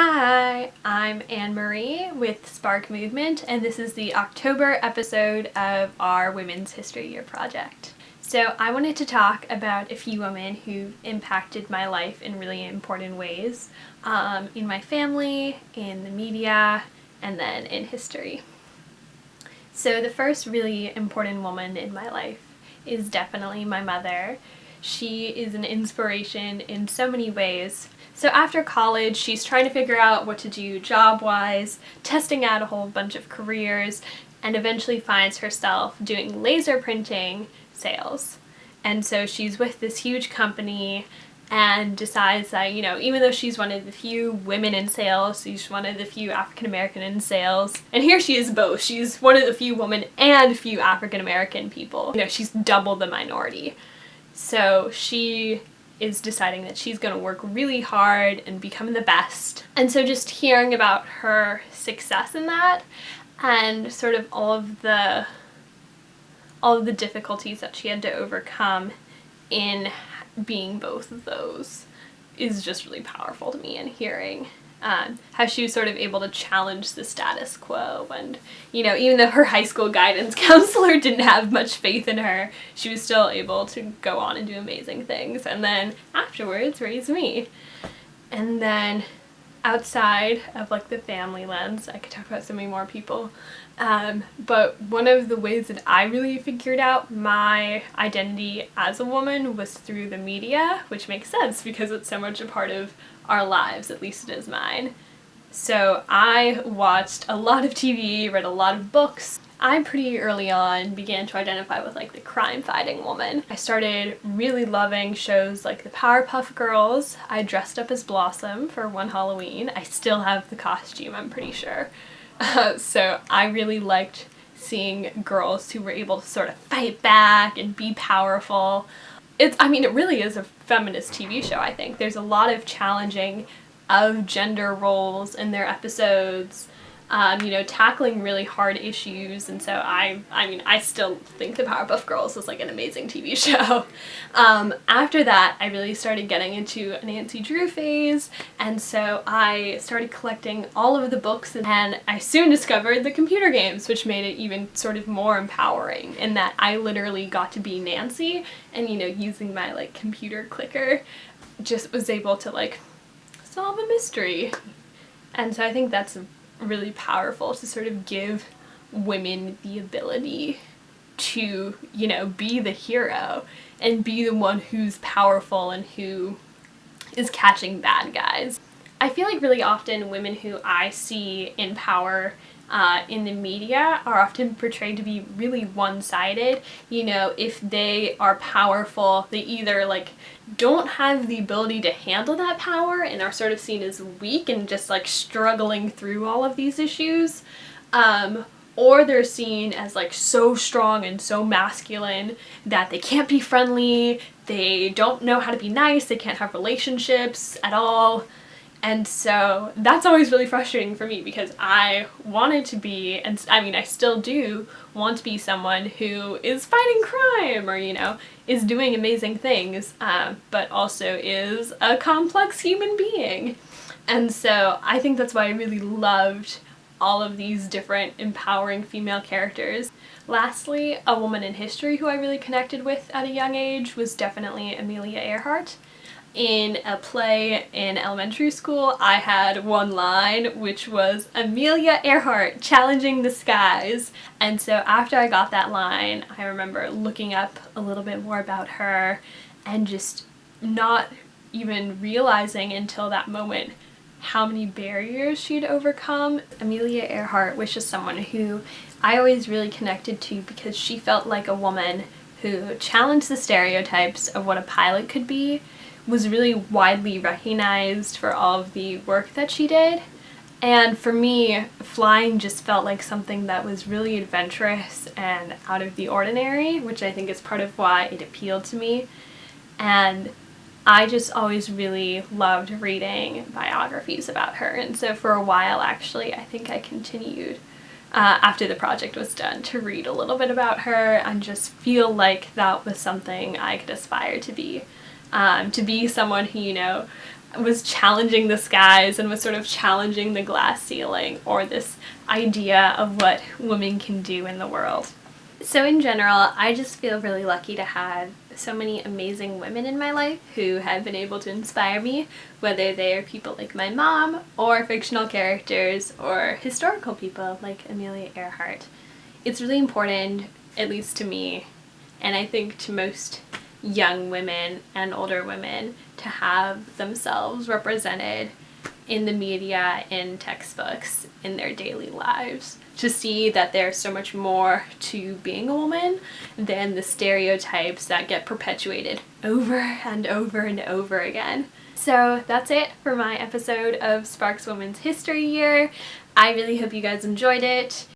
Hi, I'm Annemarie with Spark Movement, and this is the October episode of our Women's History Year project. So I wanted to talk about a few women who impacted my life in really important ways, in my family, in the media, and then in history. So the first really important woman in my life is definitely my mother. She is an inspiration in so many ways. So after college, she's trying to figure out what to do job-wise, testing out a whole bunch of careers, and eventually finds herself doing laser printing sales. And so she's with this huge company and decides that, even though she's one of the few women in sales, she's one of the few African American in sales, and here she is both. She's one of the few women and few African American people. She's double the minority. So she is deciding that she's going to work really hard and become the best. And so just hearing about her success in that and sort of all of the difficulties that she had to overcome in being both of those is just really powerful to me, and hearing how she was sort of able to challenge the status quo. And even though her high school guidance counselor didn't have much faith in her, she was still able to go on and do amazing things, and then afterwards raise me. And then outside of the family lens, I could talk about so many more people, but one of the ways that I really figured out my identity as a woman was through the media, which makes sense because it's so much a part of our lives, at least it is mine. So I watched a lot of TV, read a lot of books. I pretty early on began to identify with the crime-fighting woman. I started really loving shows like the Powerpuff Girls. I dressed up as Blossom for one Halloween. I still have the costume, I'm pretty sure. So I really liked seeing girls who were able to sort of fight back and be powerful. It really is a feminist TV show, I think. There's a lot of challenging of gender roles in their episodes, tackling really hard issues, and so I still think the Powerpuff Girls was an amazing TV show. After that, I really started getting into a Nancy Drew phase, and so I started collecting all of the books, and I soon discovered the computer games, which made it even sort of more empowering in that I literally got to be Nancy, and using my computer clicker, just was able to solve a mystery. And so I think that's really powerful to sort of give women the ability to, be the hero and be the one who's powerful and who is catching bad guys. I feel really often women who I see in power in the media are often portrayed to be really one-sided. If they are powerful, they either don't have the ability to handle that power and are sort of seen as weak and just struggling through all of these issues, or they're seen as so strong and so masculine that they can't be friendly, they don't know how to be nice, they can't have relationships at all. And so that's always really frustrating for me, because I wanted to be, and I still do want to be someone who is fighting crime or, is doing amazing things, but also is a complex human being. And so I think that's why I really loved all of these different empowering female characters. Lastly, a woman in history who I really connected with at a young age was definitely Amelia Earhart. In a play in elementary school, I had one line, which was Amelia Earhart challenging the skies. And so after I got that line, I remember looking up a little bit more about her and just not even realizing until that moment how many barriers she'd overcome. Amelia Earhart was just someone who I always really connected to because she felt like a woman who challenged the stereotypes of what a pilot could be, was really widely recognized for all of the work that she did. And for me, flying just felt like something that was really adventurous and out of the ordinary, which I think is part of why it appealed to me. And I just always really loved reading biographies about her. And so for a while, actually, I think I continued after the project was done to read a little bit about her and just feel like that was something I could aspire to be. To be someone who, was challenging the skies and was sort of challenging the glass ceiling, or this idea of what women can do in the world. So in general, I just feel really lucky to have so many amazing women in my life who have been able to inspire me, whether they are people like my mom, or fictional characters, or historical people like Amelia Earhart. It's really important, at least to me, and I think to most young women and older women, to have themselves represented in the media, in textbooks, in their daily lives. To see that there's so much more to being a woman than the stereotypes that get perpetuated over and over and over again. So that's it for my episode of Sparks Women's History Year. I really hope you guys enjoyed it.